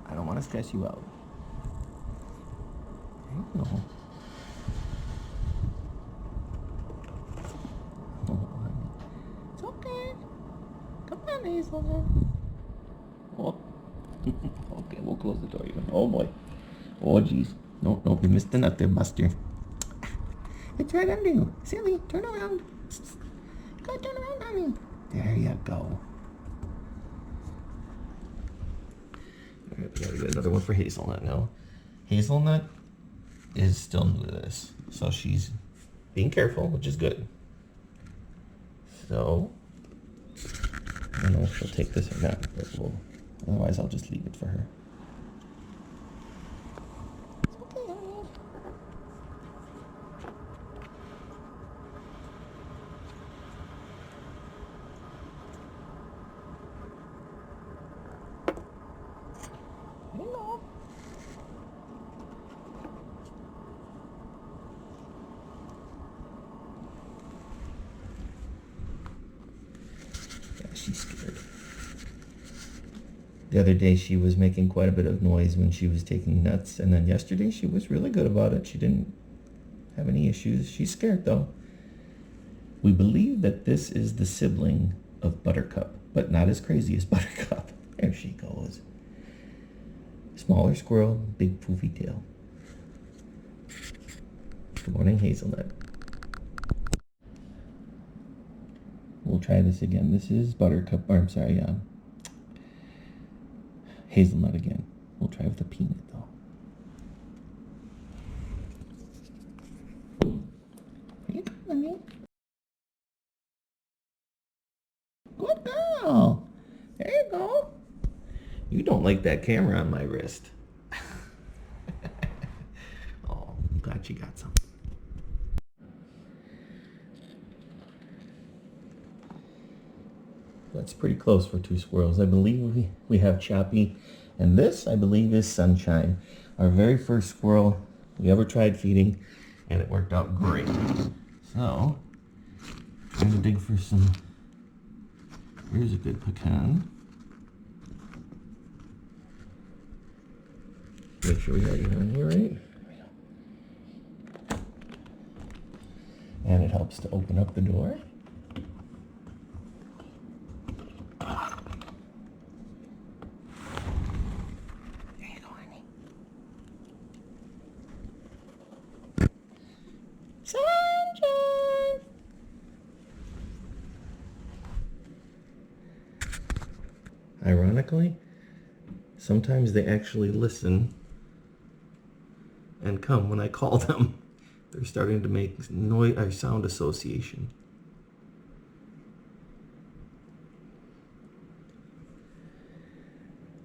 I don't want to stress you out. There you go. Oh, honey. It's okay. Come on, Hazelnut. Oh. Okay, we'll close the door even. Oh boy. Oh jeez. No, no, we missed the nut there, Buster. It's right under you. Silly, turn around. Go turn around, honey. There you go. Alright, we gotta get another one for Hazelnut now. Hazelnut is still new to this, so she's being careful, which is good. So, I don't know if she'll take this or not, but otherwise I'll just leave it for her. It's okay, honey. Hello. Yeah, she's scared. The other day she was making quite a bit of noise when she was taking nuts, and then yesterday she was really good about it. She didn't have any issues. She's scared though. We believe that this is the sibling of Buttercup, but not as crazy as Buttercup. There she goes. Smaller squirrel, big poofy tail. Good morning, Hazelnut. We'll try this again. This is Buttercup, or I'm sorry, Hazelnut again. We'll try with the peanut though. Here you go, honey. Good girl. There you go. You don't like that camera on my wrist. Oh, I'm glad you got some. That's pretty close for two squirrels. I believe we have Choppy, and this, I believe, is Sunshine. Our very first squirrel we ever tried feeding, and it worked out great. So, I'm going to dig for some. Here's a good pecan. Make sure we got you on here, right? And it helps to open up the door. There you go, honey. Sunshine! Ironically, sometimes they actually listen and come when I call them. They're starting to make noise or sound association.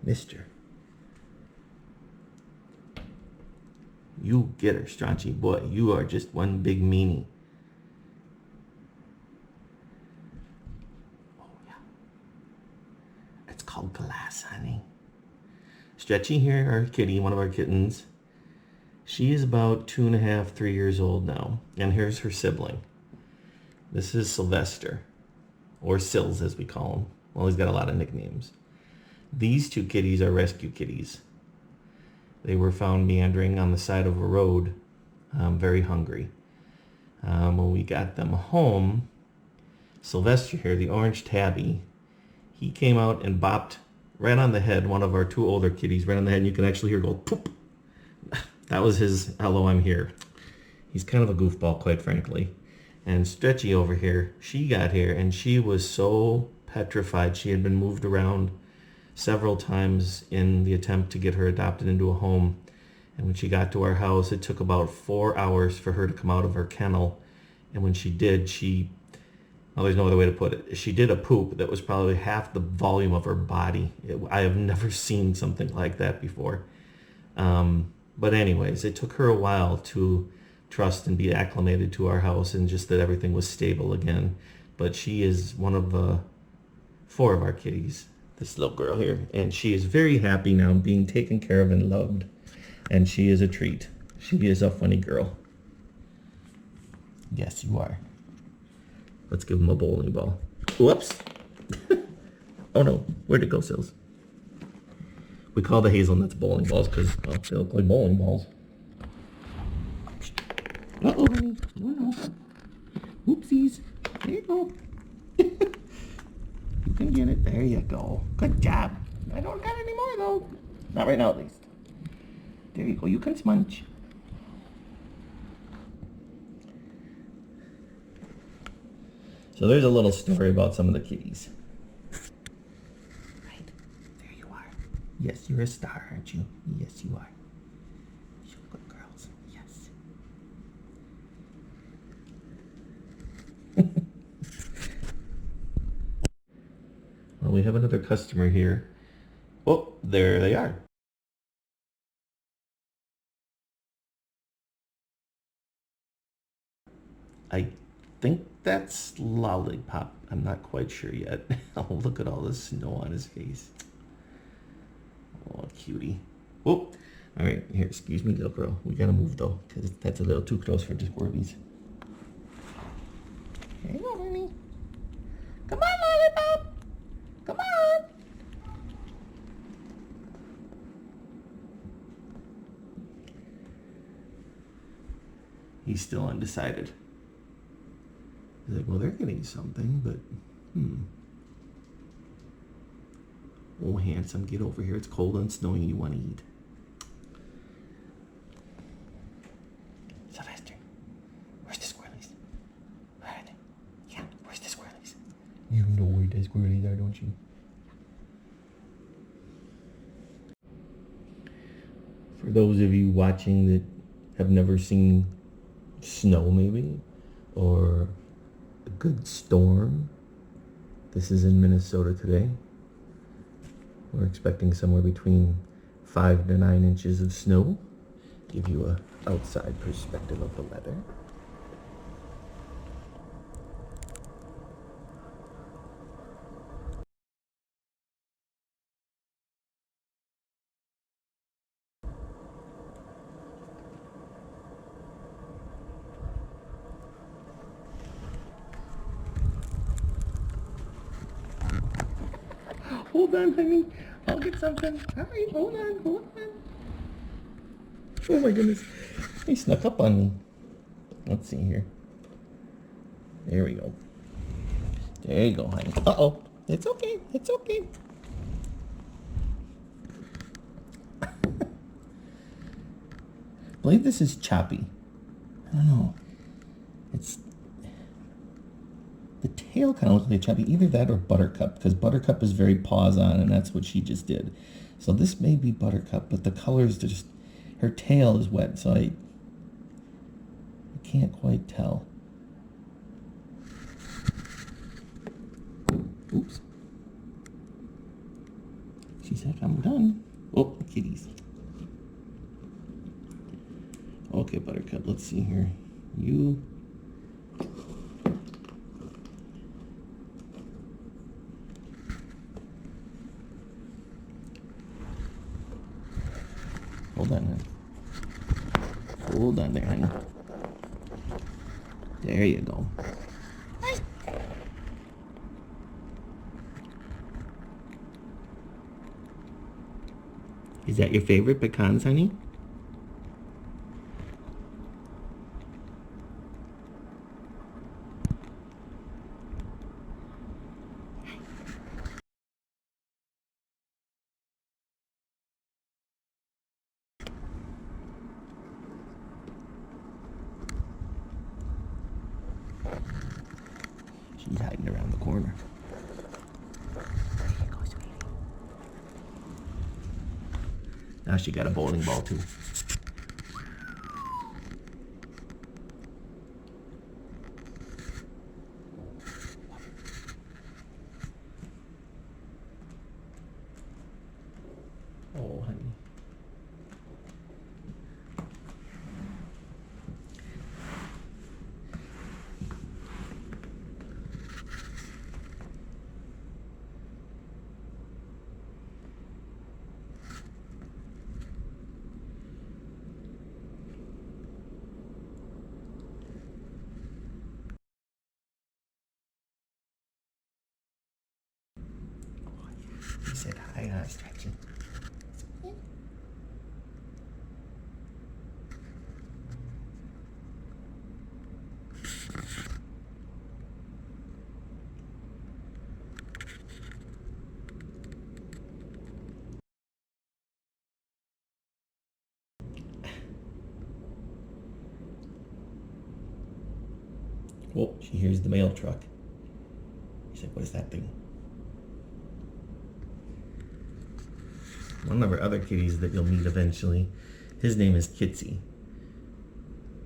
Mister. You get her, Straunchy boy. You are just one big meanie. Oh yeah. It's called glass, honey. Stretchy here, our kitty, one of our kittens. She is about 2.5, 3 years old now. And here's her sibling. This is Sylvester, or Sills as we call him. Well, he's got a lot of nicknames. These two kitties are rescue kitties. They were found meandering on the side of a road, very hungry. When we got them home, Sylvester here, the orange tabby, he came out and bopped right on the head, one of our two older kitties, right on the head, and you can actually hear go poop. That was his hello, I'm here. He's kind of a goofball, quite frankly. And Stretchy over here, she got here and she was so petrified. She had been moved around several times in the attempt to get her adopted into a home. And when she got to our house, it took about 4 hours for her to come out of her kennel. And when she did, well, there's no other way to put it. She did a poop that was probably half the volume of her body. I have never seen something like that before. But anyways, it took her a while to trust and be acclimated to our house and just that everything was stable again. But she is one of 4 of our kitties, this little girl here. And she is very happy now being taken care of and loved. And she is a treat. She is a funny girl. Yes, you are. Let's give him a bowling ball. Whoops. Oh no, where'd it go, Sills? We call the hazelnuts bowling balls because, well, they look like bowling balls. Uh-oh, honey. Oh, no. Oopsies. There you go. You can get it. There you go. Good job. I don't got any more, though. Not right now, at least. There you go. You can smudge. So there's a little story about some of the kitties. Right. There you are. Yes, you're a star, aren't you? Yes, you are. You're good girls. Yes. Well, we have another customer here. Oh, there they are. I think that's Lollipop. I'm not quite sure yet. Oh, look at all the snow on his face. Oh, cutie. Oh, all right. Here, excuse me, little girl. We gotta move though, because that's a little too close for the Squirrelys. Here you go, honey. Come on, Lollipop. Come on. He's still undecided. He's like, well, they're getting something, but Oh, handsome, get over here. It's cold and snowing. You want to eat. Sylvester, where's the Squirrelys? Where are they? Yeah, where's the Squirrelys? You know where the Squirrelys are, don't you? For those of you watching that have never seen snow, maybe, or a good storm, this is in Minnesota today. We're expecting somewhere between 5 to 9 inches of snow. Give you a outside perspective of the weather. Hold on, honey. I'll get something. All right, hold on, hold on. Oh my goodness. He snuck up on me. Let's see here. There we go. There you go, honey. Uh-oh. It's okay. It's okay. I believe this is Choppy. I don't know. It's... The tail kind of looks like Choppy. Either that or Buttercup, because Buttercup is very paws on, and that's what she just did. So this may be Buttercup, but the colors just... Her tail is wet, so I can't quite tell. Oops. She said, I'm done. Oh, kitties. Okay, Buttercup, let's see here. You... Hold on, honey. Hold on there, honey. There you go. Is that your favorite pecans, honey? She's hiding around the corner. There you go, sweetie. Now she got a bowling ball, too. Oh, honey. Oh, she hears the mail truck. She's like, what is that thing? One of our other kitties that you'll meet eventually, his name is Kitsy.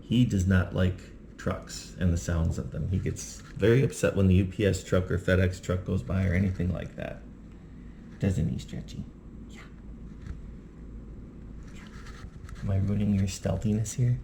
He does not like trucks and the sounds of them. He gets very upset when the UPS truck or FedEx truck goes by or anything like that. Doesn't he, Stretchy? Yeah. Am I ruining your stealthiness here?